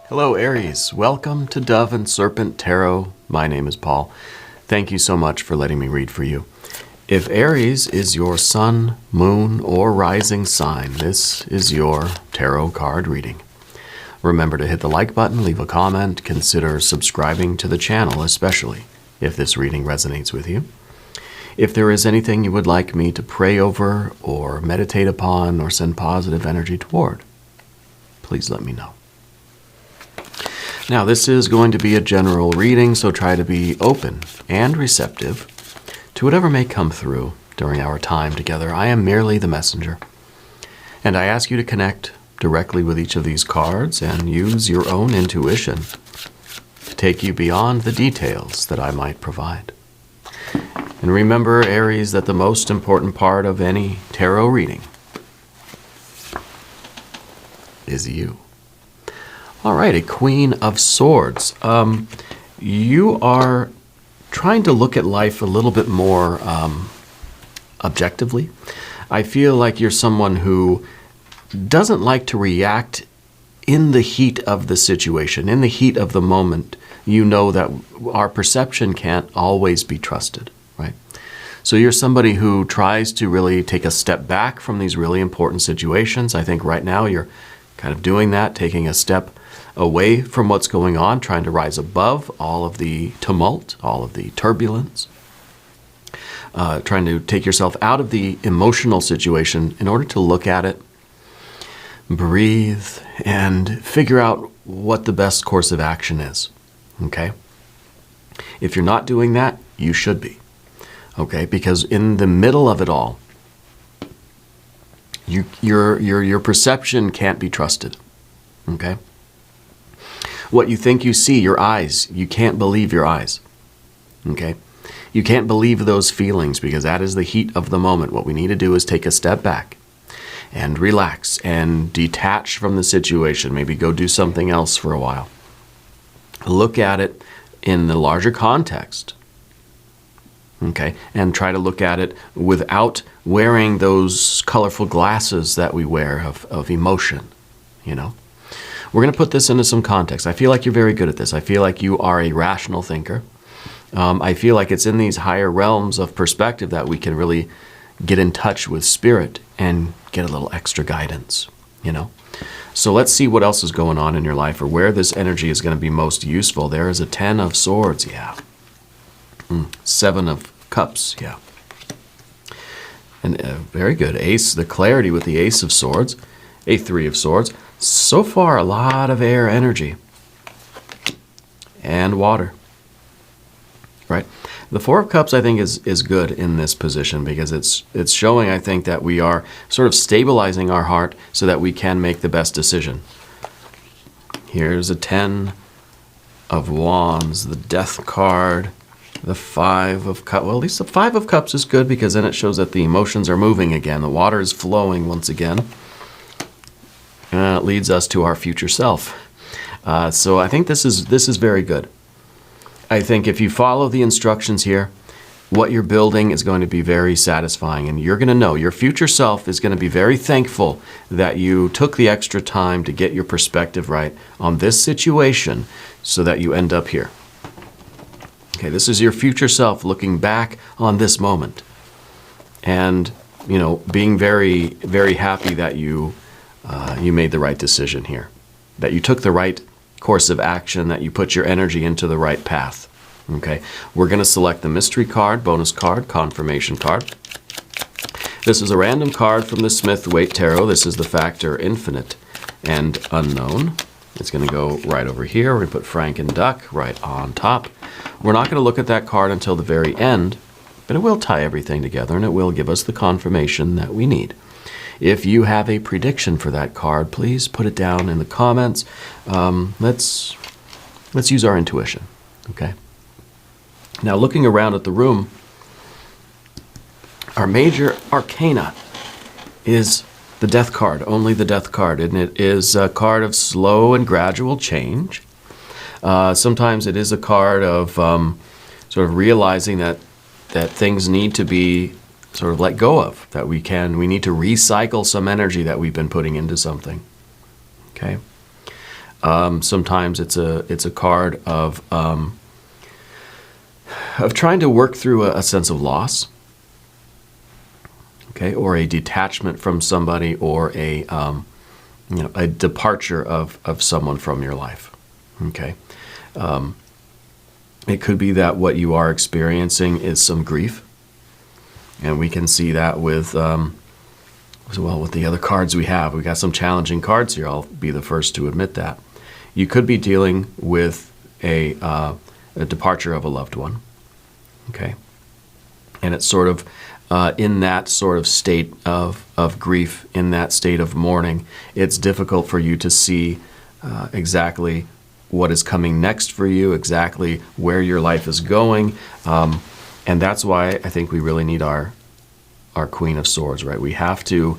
Hello Aries, welcome to Dove and Serpent Tarot. My name is Paul. Thank you so much for letting me read for you. If Aries is your sun, moon, or rising sign, this is your tarot card reading. Remember to hit the like button, leave a comment, consider subscribing to the channel, especially if this reading resonates with you. If there is anything you would like me to pray over or meditate upon or send positive energy toward, please let me know. Now, this is going to be a general reading, so try to be open and receptive to whatever may come through during our time together. I am merely the messenger, and I ask you to connect directly with each of these cards and use your own intuition to take you beyond the details that I might provide. And remember, Aries, that the most important part of any tarot reading is you. All right, a Queen of Swords. You are trying to look at life a little bit more objectively. I feel like you're someone who doesn't like to react in the heat of the situation, in the heat of the moment. You know that our perception can't always be trusted, right? So you're somebody who tries to really take a step back from these really important situations. I think right now you're kind of doing that, taking a step away from what's going on, trying to rise above all of the tumult, all of the turbulence, trying to take yourself out of the emotional situation in order to look at it, breathe, and figure out what the best course of action is, okay? If you're not doing that, you should be, okay? Because in the middle of it all, your perception can't be trusted, okay? What you think you see, your eyes, you can't believe your eyes, okay? You can't believe those feelings because that is the heat of the moment. What we need to do is take a step back and relax and detach from the situation. Maybe go do something else for a while. Look at it in the larger context, okay? And try to look at it without wearing those colorful glasses that we wear of emotion, you know? We're going to put this into some context. I feel like you're very good at this. I feel like you are a rational thinker. I feel like it's in these higher realms of perspective that we can really get in touch with spirit and get a little extra guidance, you know? So let's see what else is going on in your life or where this energy is going to be most useful. There is a 10 of Swords, yeah. 7 of Cups, yeah. And very good. Ace, the clarity with the Ace of Swords. A 3 of Swords. So far, a lot of air energy and water, right? The 4 of Cups, I think, is good in this position because it's showing, I think, that we are sort of stabilizing our heart so that we can make the best decision. Here's a 10 of Wands, the Death card, the 5 of Cups. Well, at least the 5 of Cups is good because then it shows that the emotions are moving again. The water is flowing once again. It leads us to our future self. So I think this is very good. I think if you follow the instructions here, what you're building is going to be very satisfying. And you're going to know, your future self is going to be very thankful that you took the extra time to get your perspective right on this situation so that you end up here. Okay, this is your future self looking back on this moment. And, you know, being very, very happy that you made the right decision here, that you took the right course of action, that you put your energy into the right path. Okay, we're going to select the mystery card, bonus card, confirmation card. This is a random card from the Smith-Waite Tarot. This is the factor infinite and unknown. It's going to go right over here. We're going to put Frank and Duck right on top. We're not going to look at that card until the very end, but it will tie everything together and it will give us the confirmation that we need. If you have a prediction for that card, please put it down in the comments. Let's use our intuition, okay? Now, looking around at the room, our major arcana is the Death card, only the Death card, and it is a card of slow and gradual change. Sometimes it is a card of sort of realizing that things need to be sort of let go of, that we need to recycle some energy that we've been putting into something, okay? Sometimes it's a card of trying to work through a sense of loss, okay, or a detachment from somebody, or a departure of someone from your life, okay. It could be that what you are experiencing is some grief, and we can see that with with the other cards we have. We got some challenging cards here. I'll be the first to admit that. You could be dealing with a departure of a loved one, okay? And it's sort of in that sort of state of grief, in that state of mourning, it's difficult for you to see exactly what is coming next for you, exactly where your life is going. And that's why I think we really need our Queen of Swords, right? We have to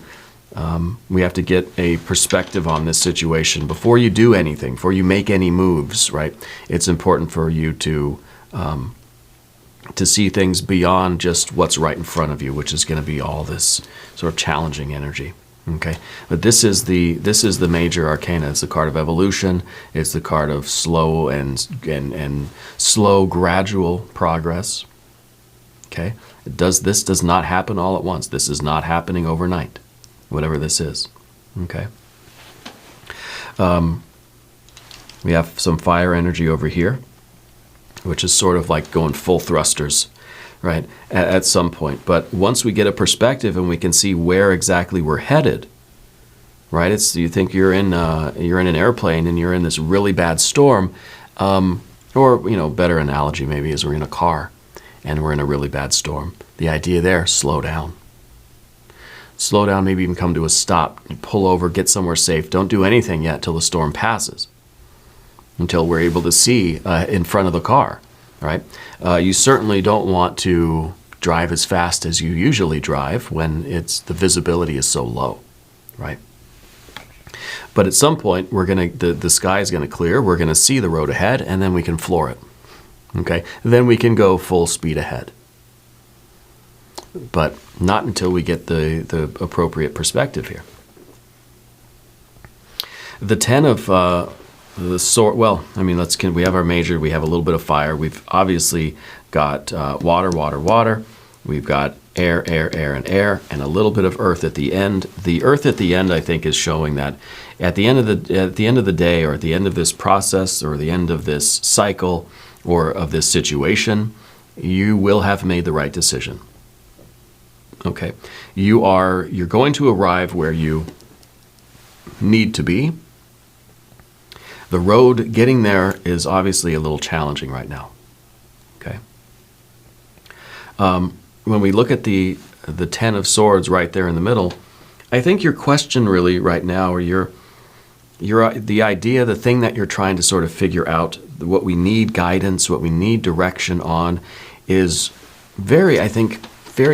get a perspective on this situation before you do anything, before you make any moves, right? It's important for you to see things beyond just what's right in front of you, which is going to be all this sort of challenging energy. Okay, but this is the major arcana. It's the card of evolution. It's the card of slow and slow, gradual progress. Okay, this does not happen all at once. This is not happening overnight, whatever this is. Okay. We have some fire energy over here, which is sort of like going full thrusters, right, at some point. But once we get a perspective and we can see where exactly we're headed, right? You think you're in an airplane and you're in this really bad storm, or better analogy maybe is we're in a car and we're in a really bad storm. The idea there, slow down. Slow down, maybe even come to a stop. Pull over, get somewhere safe. Don't do anything yet till the storm passes, until we're able to see in front of the car, right? You certainly don't want to drive as fast as you usually drive when the visibility is so low, right? But at some point, the sky is gonna clear, we're gonna see the road ahead, and then we can floor it, okay? Then we can go full speed ahead. But not until we get the appropriate perspective here. The 10 of the sword, well, I mean, we have our major, we have a little bit of fire. We've obviously got water, water, water. We've got air, air, air, and air, and a little bit of earth at the end. The earth at the end, I think, is showing that at the end of the day, or at the end of this process, or the end of this cycle, or of this situation, you will have made the right decision. Okay, you're going to arrive where you need to be. The road getting there is obviously a little challenging right now. Okay. When we look at the 10 of Swords right there in the middle, I think your question really right now, or the idea, the thing that you're trying to sort of figure out, what we need guidance, what we need direction on, is very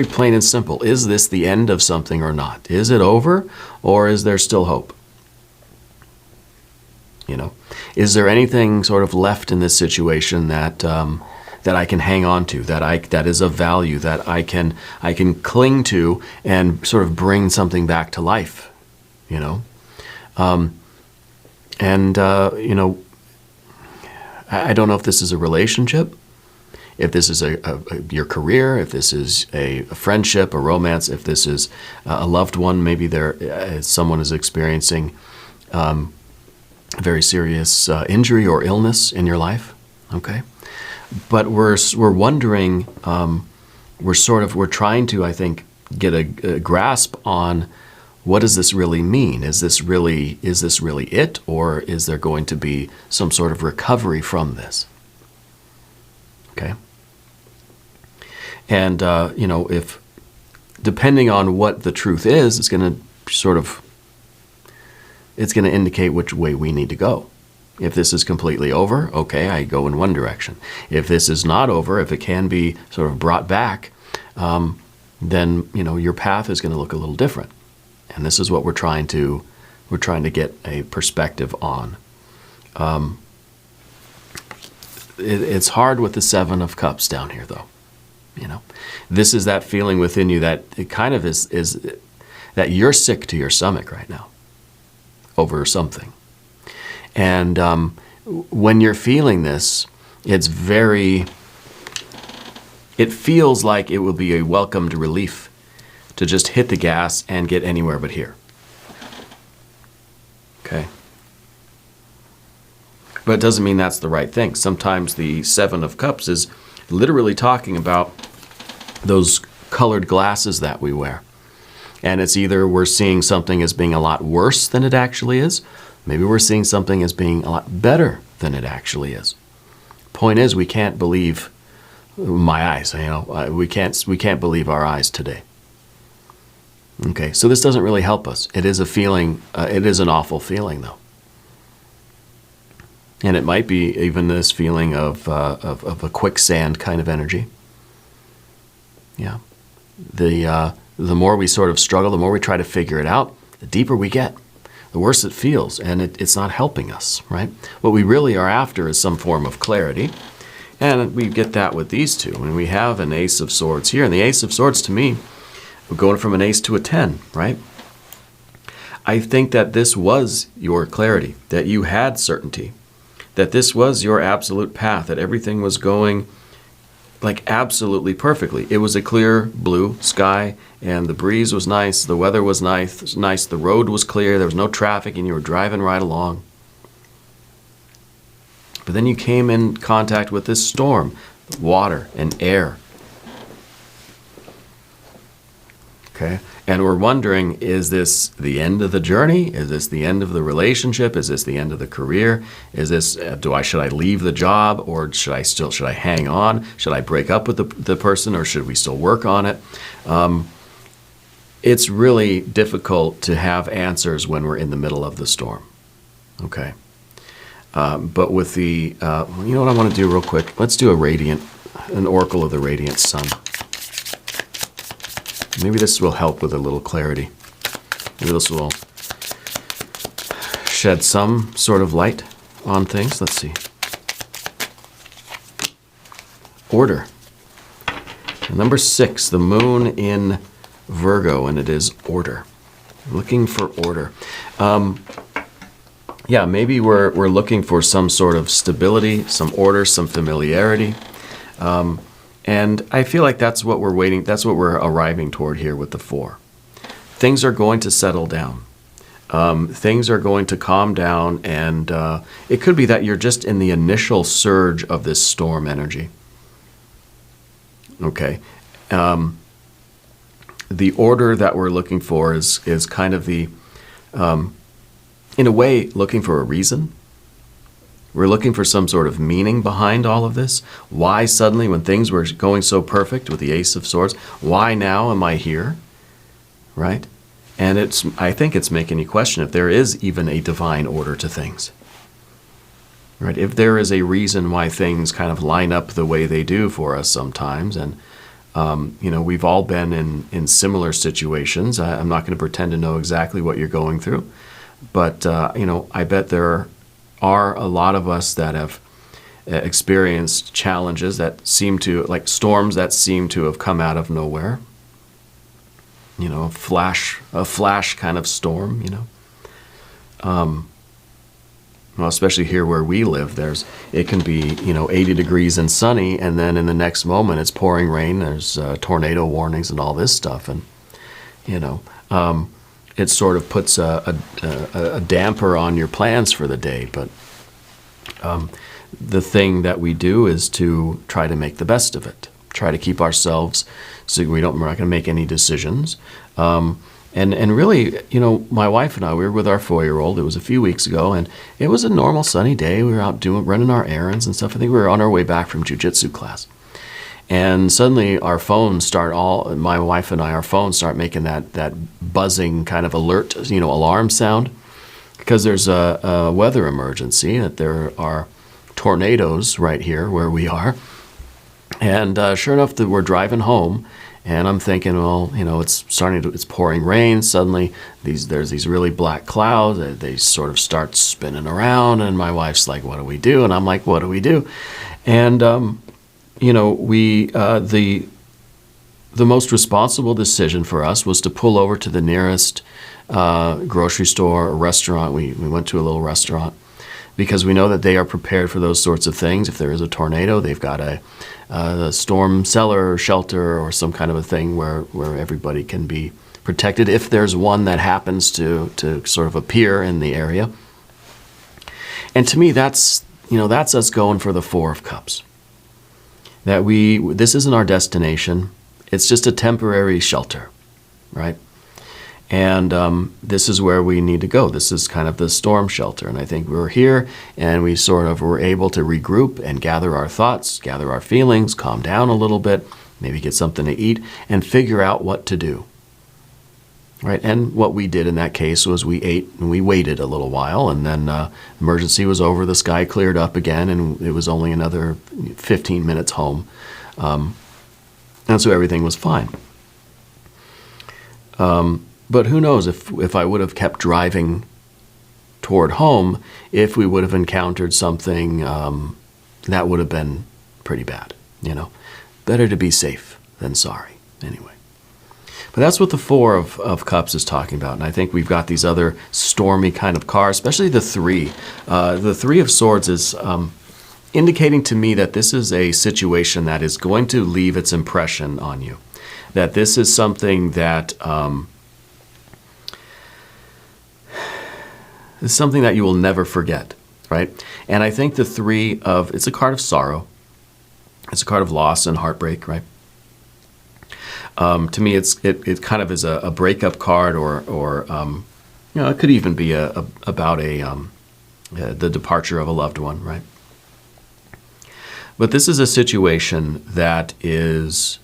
plain and simple. Is this the end of something or not? Is it over, or is there still hope? Is there anything sort of left in this situation that I can hang on to, that is of value, that I can cling to and sort of bring something back to life, I don't know if this is a relationship, if this is your career, if this is a friendship, a romance, if this is a loved one, maybe someone is experiencing very serious injury or illness in your life, okay? But we're wondering, we're trying to, I think, get a grasp on what does this really mean? Is this really it, or is there going to be some sort of recovery from this? Okay. And if depending on what the truth is, it's going to indicate which way we need to go. If this is completely over, okay, I go in one direction. If this is not over, if it can be sort of brought back, then your path is going to look a little different. And this is what we're trying to get a perspective on. It's hard with the 7 of Cups down here, though. This is that feeling within you that it kind of is that you're sick to your stomach right now over something. And when you're feeling this, it feels like it will be a welcomed relief to just hit the gas and get anywhere but here. Okay? But it doesn't mean that's the right thing. Sometimes the Seven of Cups is literally talking about those colored glasses that we wear. And it's either we're seeing something as being a lot worse than it actually is. Maybe we're seeing something as being a lot better than it actually is. Point is, we can't believe my eyes. We can't believe our eyes today. Okay, so this doesn't really help us. It is a feeling. It is an awful feeling, though. And it might be even this feeling of a quicksand kind of energy. Yeah. The more we sort of struggle, the more we try to figure it out, the deeper we get, the worse it feels, and it's not helping us, right? What we really are after is some form of clarity, and we get that with these two. And we have an Ace of Swords here, and the Ace of Swords, to me, we're going from an ace to a 10, right? I think that this was your clarity, that you had certainty, that this was your absolute path, that everything was going like absolutely perfectly. It was a clear blue sky, and the breeze was nice, the weather was nice, the road was clear, there was no traffic, and you were driving right along. But then you came in contact with this storm, water and air. Okay? And we're wondering, is this the end of the journey? Is this the end of the relationship? Is this the end of the career? Is this, should I leave the job, or should I hang on? Should I break up with the person, or should we still work on it? It's really difficult to have answers when we're in the middle of the storm. Okay? But with the, you know what I want to do real quick? Let's do an oracle of the radiant sun. Maybe this will help with a little clarity. Maybe this will shed some sort of light on things. Let's see. Order. Number 6, the moon in Virgo, and it is order. Looking for order. Yeah, maybe we're looking for some sort of stability, some order, some familiarity. And I feel like that's what we're waiting, that's what we're arriving toward here with the 4. Things are going to settle down. Things are going to calm down, and it could be that you're just in the initial surge of this storm energy. Okay. The order that we're looking for is kind of the, in a way, looking for a reason. We're looking for some sort of meaning behind all of this. Why suddenly, when things were going so perfect with the Ace of Swords, why now am I here? Right? And I think it's making you question if there is even a divine order to things. Right? If there is a reason why things kind of line up the way they do for us sometimes, and we've all been in similar situations. I'm not going to pretend to know exactly what you're going through, but I bet there are a lot of us that have experienced challenges that seem to, like storms that seem to have come out of nowhere. A flash kind of storm, Well, especially here where we live, it can be, 80 degrees and sunny, and then in the next moment it's pouring rain, there's tornado warnings and all this stuff, and, it sort of puts a damper on your plans for the day. But the thing that we do is to try to make the best of it. Try to keep ourselves so we're not going to make any decisions. And really, my wife and I, we were with our 4-year-old. It was a few weeks ago, and it was a normal sunny day. We were out running our errands and stuff. I think we were on our way back from jiu-jitsu class. And suddenly our phones my wife and I, our phones start making that buzzing kind of alert, alarm sound, because there's a weather emergency, that there are tornadoes right here where we are. And sure enough, we're driving home, and I'm thinking, well, it's pouring rain. Suddenly there's these really black clouds. They sort of start spinning around, and my wife's like, what do we do? And I'm like, what do we do? And the most responsible decision for us was to pull over to the nearest grocery store or restaurant. We went to a little restaurant because we know that they are prepared for those sorts of things. If there is a tornado, they've got a storm cellar or shelter or some kind of a thing where everybody can be protected if there's one that happens to sort of appear in the area. And to me, that's us going for the Four of Cups. That this isn't our destination. It's just a temporary shelter, right? And this is where we need to go. This is kind of the storm shelter. And I think we're here and we sort of were able to regroup and gather our thoughts, gather our feelings, calm down a little bit, maybe get something to eat, and figure out what to do. Right? And what we did in that case was we ate and we waited a little while, and then emergency was over, the sky cleared up again, and it was only another 15 minutes home. And so everything was fine. But who knows if I would have kept driving toward home, if we would have encountered something that would have been pretty bad, Better to be safe than sorry, anyway. But that's what the Four of Cups is talking about. And I think we've got these other stormy kind of cards, especially the Three. The Three of Swords is indicating to me that this is a situation that is going to leave its impression on you. That this is something that you will never forget, right? And I think the it's a card of sorrow. It's a card of loss and heartbreak, right? To me, it kind of is a breakup card, or it could even be about the departure of a loved one, right? But this is a situation that is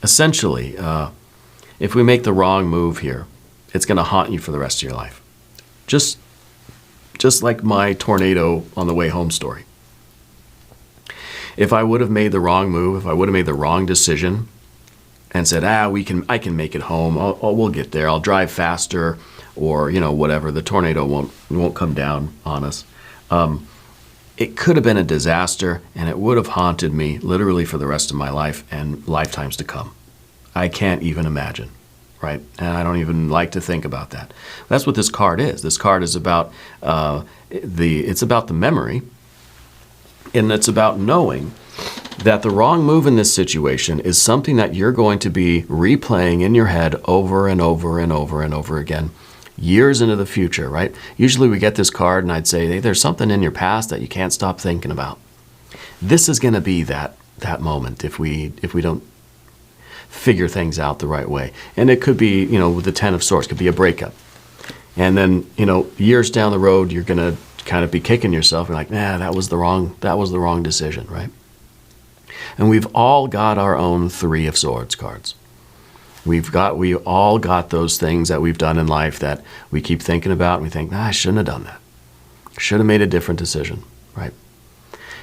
essentially, if we make the wrong move here, it's going to haunt you for the rest of your life. Just like my tornado on the way home story. If I would have made the wrong move, if I would have made the wrong decision and said, I can make it home, we'll get there, I'll drive faster, or whatever, the tornado won't come down on us. It could have been a disaster, and it would have haunted me literally for the rest of my life and lifetimes to come. I can't even imagine, right? And I don't even like to think about that. That's what this card is. This card is about it's about the memory, and it's about knowing that the wrong move in this situation is something that you're going to be replaying in your head over and over and over and over again, years into the future, right? Usually we get this card and I'd say, hey, there's something in your past that you can't stop thinking about. This is going to be that moment if we don't figure things out the right way. And it could be, with the Ten of Swords, could be a breakup. And then, years down the road, you're going to kind of be kicking yourself. You're like, that was the wrong decision, right? And we've all got our own Three of Swords cards. We all got those things that we've done in life that we keep thinking about, and we think, I shouldn't have done that. Should have made a different decision, right?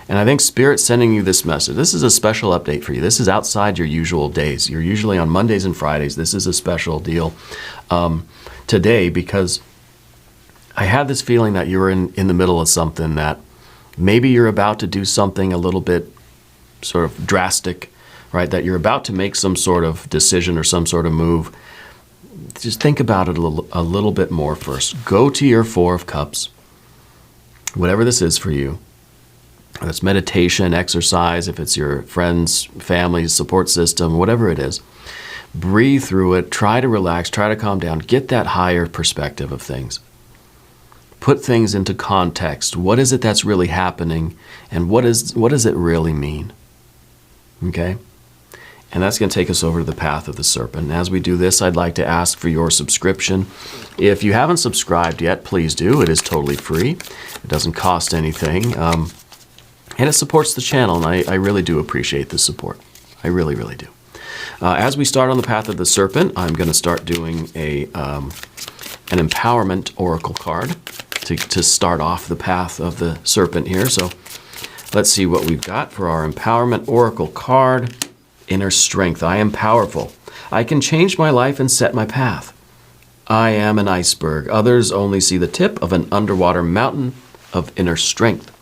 And I think Spirit's sending you this message. This is a special update for you. This is outside your usual days. You're usually on Mondays and Fridays. This is a special deal today, because I had this feeling that you're in the middle of something, that maybe you're about to do something a little bit sort of drastic, right? That you're about to make some sort of decision or some sort of move. Just think about it a little bit more first. Go to your Four of Cups, whatever this is for you. Whether it's meditation, exercise, if it's your friends, family, support system, whatever it is. Breathe through it. Try to relax. Try to calm down. Get that higher perspective of things. Put things into context. What is it that's really happening, and what does it really mean? Okay? And that's going to take us over to the path of the serpent. And as we do this, I'd like to ask for your subscription. If you haven't subscribed yet, please do. It is totally free. It doesn't cost anything. And it supports the channel, and I really do appreciate the support. I really, really do. As we start on the path of the serpent, I'm going to start doing an empowerment oracle card to start off the path of the serpent here. So let's see what we've got for our empowerment oracle card. Inner strength. I am powerful. I can change my life and set my path. I am an iceberg. Others only see the tip of an underwater mountain of inner strength.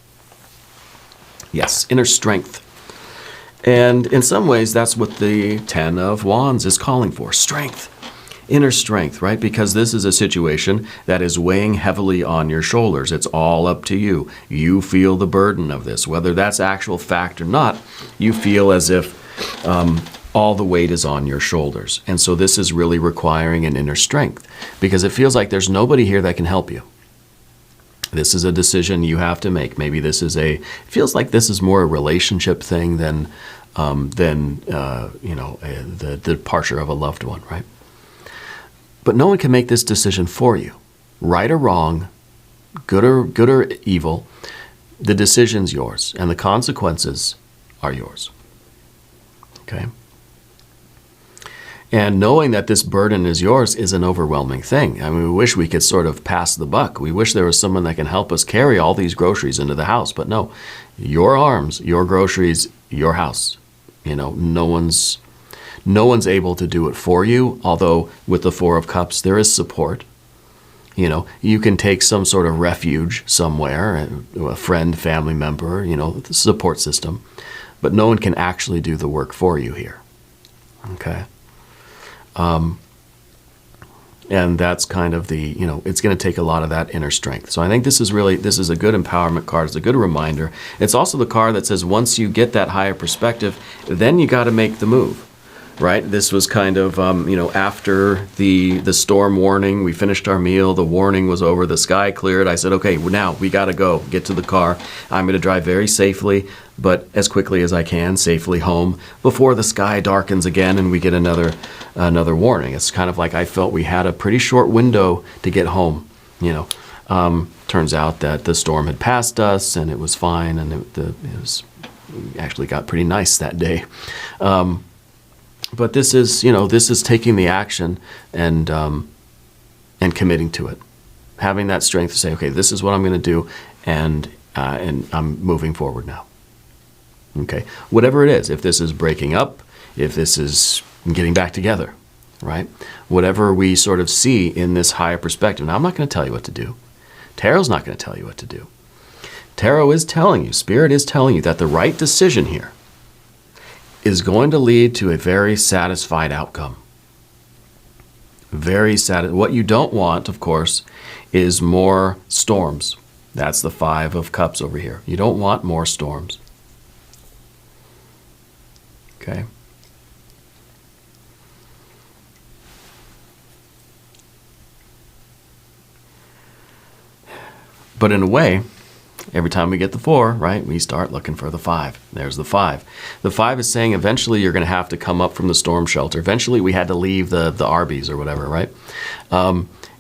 Yes, inner strength. And in some ways, that's what the Ten of Wands is calling for, strength. Inner strength, right? Because this is a situation that is weighing heavily on your shoulders. It's all up to you. You feel the burden of this. Whether that's actual fact or not, you feel as if all the weight is on your shoulders. And so this is really requiring an inner strength because it feels like there's nobody here that can help you. This is a decision you have to make. Maybe this is it feels like this is more a relationship thing than the departure of a loved one, right? But no one can make this decision for you. Right or wrong, good or evil, the decision's yours, and the consequences are yours. Okay? And knowing that this burden is yours is an overwhelming thing. I mean, we wish we could sort of pass the buck. We wish there was someone that can help us carry all these groceries into the house. But no, your arms, your groceries, your house. No one's able to do it for you, although with the Four of Cups, there is support. You can take some sort of refuge somewhere, a friend, family member, the support system. But no one can actually do the work for you here. Okay? And that's kind of it's going to take a lot of that inner strength. So I think this is a good empowerment card. It's a good reminder. It's also the card that says once you get that higher perspective, then you got to make the move, right? This was kind of, after the storm warning, we finished our meal, the warning was over, the sky cleared. I said, okay, now we got to go, get to the car. I'm going to drive very safely, but as quickly as I can, safely home before the sky darkens again and we get another warning. It's kind of like I felt we had a pretty short window to get home. Turns out that the storm had passed us and it was fine, and we actually got pretty nice that day. But this is taking the action and committing to it, having that strength to say, okay, this is what I'm going to do, and I'm moving forward now. Okay, whatever it is, if this is breaking up, if this is getting back together, right? Whatever we sort of see in this higher perspective. Now, I'm not going to tell you what to do. Tarot's not going to tell you what to do. Tarot is telling you, Spirit is telling you that the right decision here is going to lead to a very satisfied outcome. What you don't want, of course, is more storms. That's the Five of Cups over here. You don't want more storms. Okay? But in a way, every time we get the 4, right, we start looking for the 5. There's the 5. The 5 is saying eventually you're going to have to come up from the storm shelter. Eventually we had to leave the ARIES or whatever, right?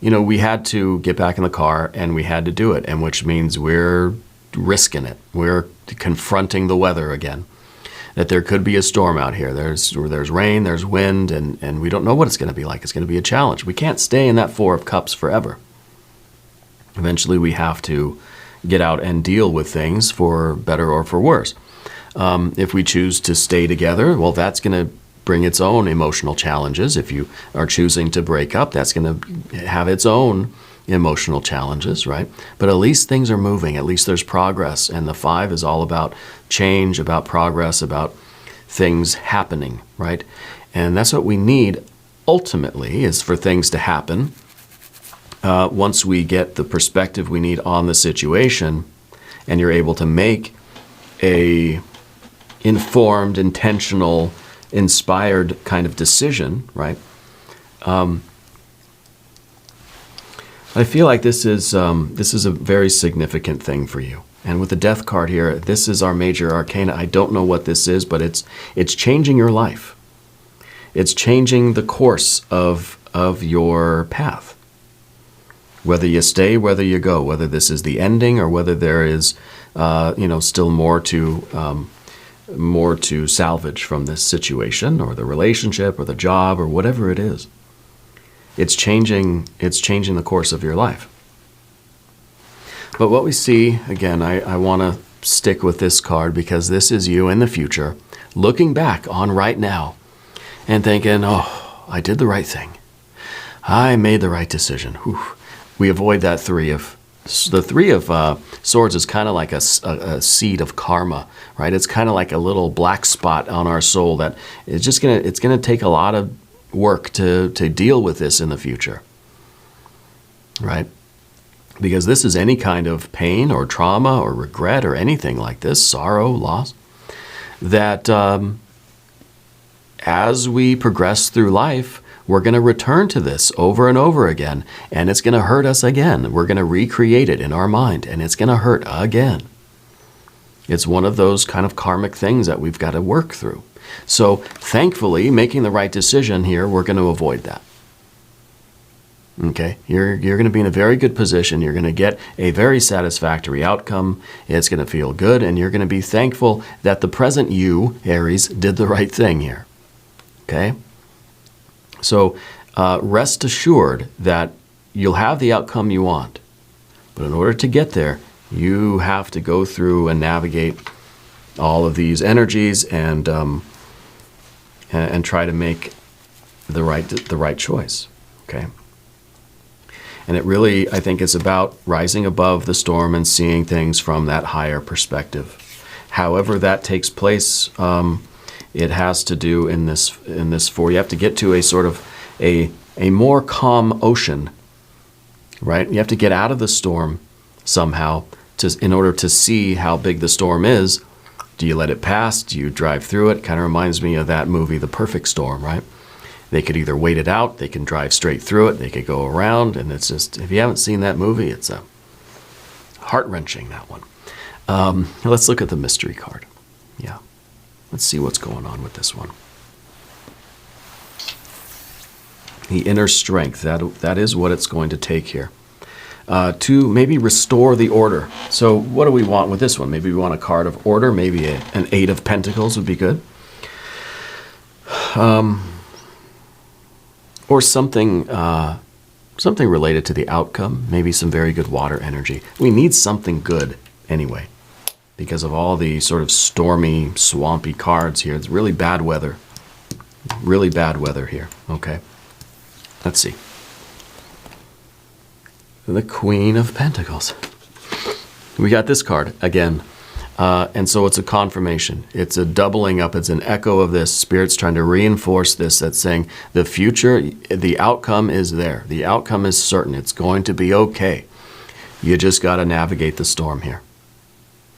We had to get back in the car and we had to do it, and which means we're risking it. We're confronting the weather again. That there could be a storm out here. There's rain, there's wind, and we don't know what it's going to be like. It's going to be a challenge. We can't stay in that 4 of Cups forever. Eventually we have to get out and deal with things for better or for worse. If we choose to stay together, well, that's going to bring its own emotional challenges. If you are choosing to break up, that's going to have its own emotional challenges, right? But at least things are moving. At least there's progress. And the 5 is all about change, about progress, about things happening, right? And that's what we need ultimately, is for things to happen. Once we get the perspective we need on the situation, and you're able to make a informed, intentional, inspired kind of decision, right? I feel like this is a very significant thing for you. And with the Death card here, this is our major arcana. I don't know what this is, but it's changing your life. It's changing the course of your path. Whether you stay, whether you go, whether this is the ending or whether there is, still more to salvage from this situation or the relationship or the job or whatever it is. It's changing the course of your life. But what we see, again, I want to stick with this card because this is you in the future, looking back on right now and thinking, oh, I did the right thing. I made the right decision. Whew. We avoid that 3 of... The 3 of Swords is kind of like a seed of karma, right? It's kind of like a little black spot on our soul that it's going to take a lot of work to deal with this in the future, right? Because this is any kind of pain or trauma or regret or anything like this, sorrow, loss, that as we progress through life, we're going to return to this over and over again, and it's going to hurt us again. We're going to recreate it in our mind, and it's going to hurt again. It's one of those kind of karmic things that we've got to work through. So thankfully, making the right decision here, we're going to avoid that. Okay, you're going to be in a very good position. You're going to get a very satisfactory outcome. It's going to feel good, and you're going to be thankful that the present you, Aries, did the right thing here. Okay? So rest assured that you'll have the outcome you want. But in order to get there, you have to go through and navigate all of these energies and try to make the right choice. Okay? And it really, I think, is about rising above the storm and seeing things from that higher perspective. However that takes place, it has to do in this you have to get to a sort of a more calm ocean, right? You have to get out of the storm somehow in order to see how big the storm is. Do you let it pass? Do you drive through it? Kind of reminds me of that movie, The Perfect Storm, right? They could either wait it out, they can drive straight through it, they could go around, and it's just, if you haven't seen that movie, it's heart-wrenching, that one. Let's look at the mystery card. Yeah. Let's see what's going on with this one. The inner strength, that is what it's going to take here. To maybe restore the order. So what do we want with this one? Maybe we want a card of order, maybe an 8 of Pentacles would be good. Or something related to the outcome, maybe some very good water energy. We need something good anyway, because of all the sort of stormy, swampy cards here. It's really bad weather. Really bad weather here. Okay. Let's see. The Queen of Pentacles. We got this card again. And so it's a confirmation. It's a doubling up. It's an echo of this. Spirit's trying to reinforce this. That's saying the future, the outcome is there. The outcome is certain. It's going to be okay. You just got to navigate the storm here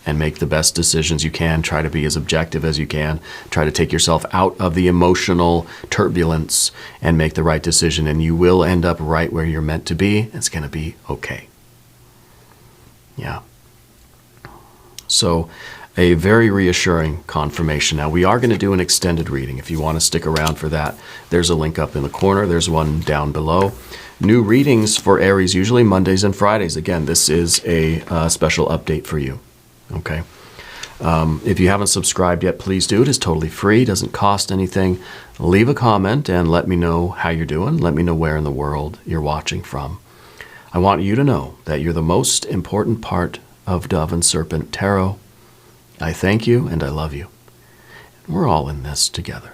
and make the best decisions you can. Try to be as objective as you can. Try to take yourself out of the emotional turbulence and make the right decision. And you will end up right where you're meant to be. It's going to be okay. Yeah. So a very reassuring confirmation. Now, we are going to do an extended reading. If you want to stick around for that, there's a link up in the corner. There's one down below. New readings for Aries, usually Mondays and Fridays. Again, this is a special update for you. Okay. If you haven't subscribed yet, please do. It is totally free. Doesn't cost anything. Leave a comment and let me know how you're doing. Let me know where in the world you're watching from. I want you to know that you're the most important part of Dove and Serpent Tarot. I thank you and I love you. We're all in this together.